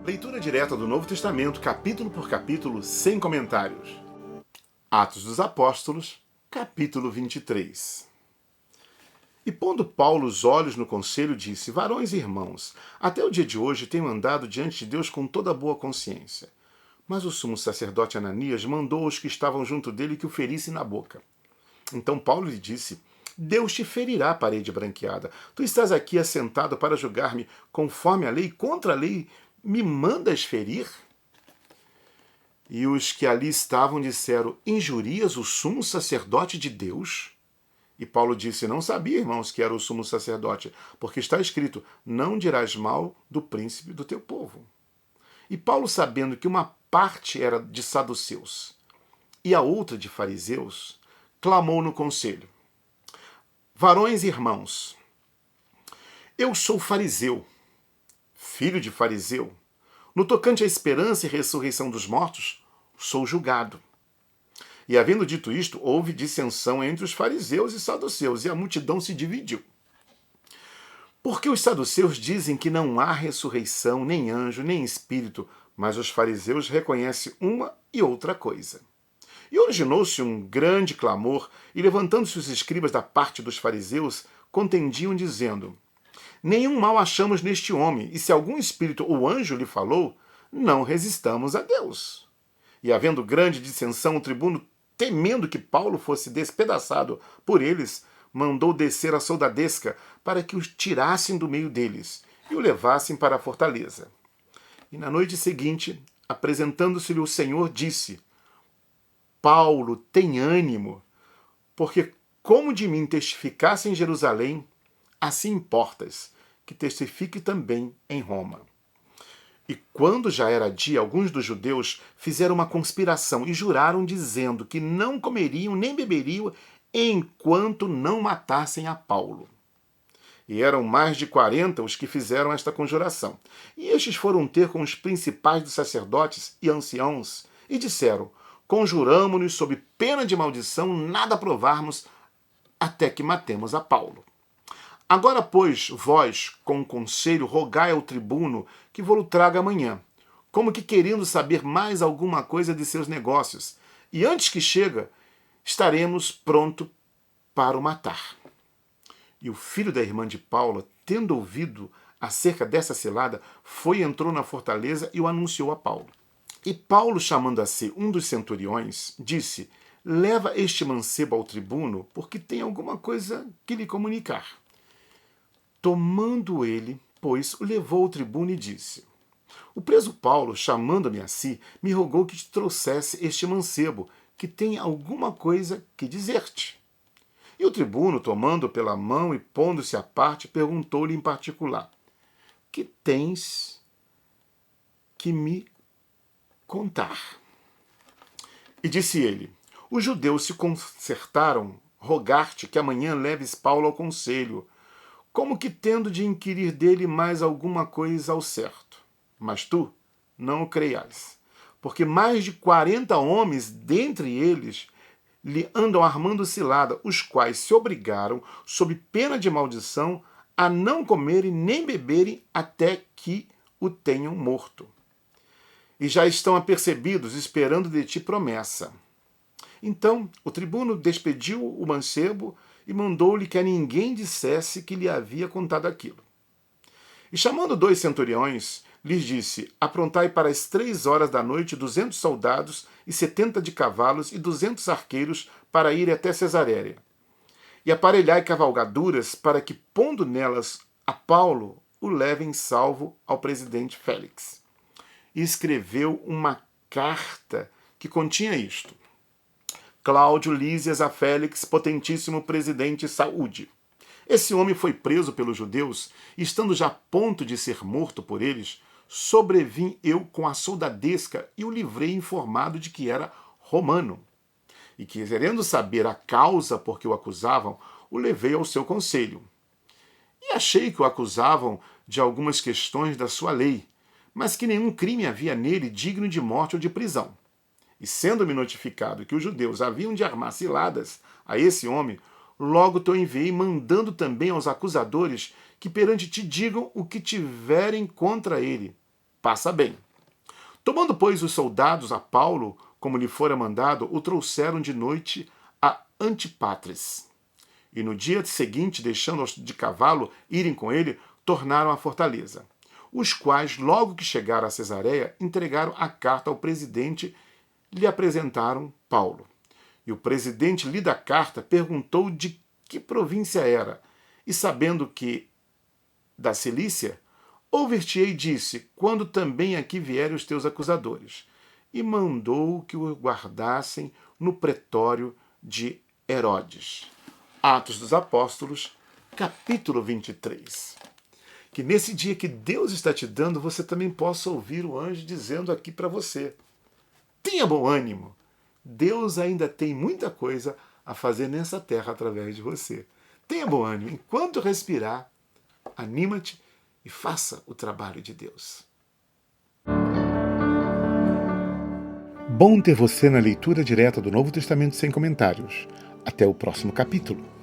Leitura direta do Novo Testamento, capítulo por capítulo, sem comentários. Atos dos Apóstolos, capítulo 23. E pondo Paulo os olhos no conselho, disse: Varões e irmãos, até o dia de hoje tenho andado diante de Deus com toda boa consciência. Mas o sumo sacerdote Ananias mandou os que estavam junto dele que o ferissem na boca. Então Paulo lhe disse: Deus te ferirá, parede branqueada. Tu estás aqui assentado para julgar-me conforme a lei, contra a lei, me mandas ferir? E os que ali estavam disseram: Injurias o sumo sacerdote de Deus? E Paulo disse: Não sabia, irmãos, que era o sumo sacerdote, porque está escrito: Não dirás mal do príncipe do teu povo. E Paulo, sabendo que uma parte era de saduceus e a outra de fariseus, clamou no conselho: Varões e irmãos, eu sou fariseu, filho de fariseu. No tocante à esperança e ressurreição dos mortos, sou julgado. E havendo dito isto, houve dissensão entre os fariseus e saduceus, e a multidão se dividiu. Porque os saduceus dizem que não há ressurreição, nem anjo, nem espírito, mas os fariseus reconhecem uma e outra coisa. E originou-se um grande clamor, e levantando-se os escribas da parte dos fariseus, contendiam, dizendo: Nenhum mal achamos neste homem, e se algum espírito ou anjo lhe falou, não resistamos a Deus. E havendo grande dissensão, o tribuno, temendo que Paulo fosse despedaçado por eles, mandou descer a soldadesca para que os tirassem do meio deles e o levassem para a fortaleza. E na noite seguinte, apresentando-se-lhe o Senhor, disse: Paulo, tem ânimo, porque como de mim testificasse em Jerusalém, assim importas que testifique também em Roma. E quando já era dia, alguns dos judeus fizeram uma conspiração e juraram, dizendo que não comeriam nem beberiam enquanto não matassem a Paulo. E eram mais de 40 os que fizeram esta conjuração. E estes foram ter com os principais dos sacerdotes e anciãos e disseram: Conjuramo-nos sob pena de maldição nada provarmos até que matemos a Paulo. Agora, pois, vós, com conselho, rogai ao tribuno que vos traga amanhã, como que querendo saber mais alguma coisa de seus negócios, e antes que chega, estaremos pronto para o matar. E o filho da irmã de Paulo, tendo ouvido acerca dessa cilada, foi e entrou na fortaleza e o anunciou a Paulo. E Paulo, chamando a si um dos centuriões, disse: Leva este mancebo ao tribuno, porque tem alguma coisa que lhe comunicar. Tomando ele, pois, o levou ao tribuno e disse: O preso Paulo, chamando-me a si, me rogou que te trouxesse este mancebo, que tem alguma coisa que dizer-te. E o tribuno, tomando pela mão e pondo-se à parte, perguntou-lhe em particular: Que tens que me contar? E disse ele: Os judeus se concertaram rogar-te que amanhã leves Paulo ao conselho, como que tendo de inquirir dele mais alguma coisa ao certo. Mas tu não o creias, porque mais de 40 homens, dentre eles, lhe andam armando cilada, os quais se obrigaram, sob pena de maldição, a não comerem nem beberem até que o tenham morto. E já estão apercebidos, esperando de ti promessa. Então o tribuno despediu o mancebo e mandou-lhe que a ninguém dissesse que lhe havia contado aquilo. E chamando 2 centuriões, lhes disse: Aprontai para as 3 horas da noite 200 soldados e 70 de cavalos e 200 arqueiros para ir até Cesaréia. E aparelhai cavalgaduras para que, pondo nelas a Paulo, o levem salvo ao presidente Félix. E escreveu uma carta que continha isto: Cláudio Lísias a Félix, potentíssimo presidente, saúde. Esse homem foi preso pelos judeus, e estando já a ponto de ser morto por eles, sobrevim eu com a soldadesca e o livrei informado de que era romano. E querendo saber a causa por que o acusavam, o levei ao seu conselho. E achei que o acusavam de algumas questões da sua lei, mas que nenhum crime havia nele digno de morte ou de prisão. E sendo-me notificado que os judeus haviam de armar ciladas a esse homem, logo te enviei, mandando também aos acusadores que perante ti digam o que tiverem contra ele, faça bem. Tomando, pois, os soldados a Paulo, como lhe fora mandado, o trouxeram de noite a Antipátres. E no dia seguinte, deixando-os de cavalo irem com ele, tornaram à fortaleza. Os quais, logo que chegaram a Cesareia, entregaram a carta ao presidente e lhe apresentaram Paulo. E o presidente, lida a carta, perguntou de que província era, e sabendo que da Cilícia, ouvir-te-ei, disse, quando também aqui vierem os teus acusadores. E mandou que o guardassem no pretório de Herodes. Atos dos Apóstolos, capítulo 23. Que nesse dia que Deus está te dando, você também possa ouvir o anjo dizendo aqui para você: tenha bom ânimo. Deus ainda tem muita coisa a fazer nessa terra através de você. Tenha bom ânimo. Enquanto respirar, anima-te e faça o trabalho de Deus. Bom ter você na leitura direta do Novo Testamento sem comentários. Até o próximo capítulo.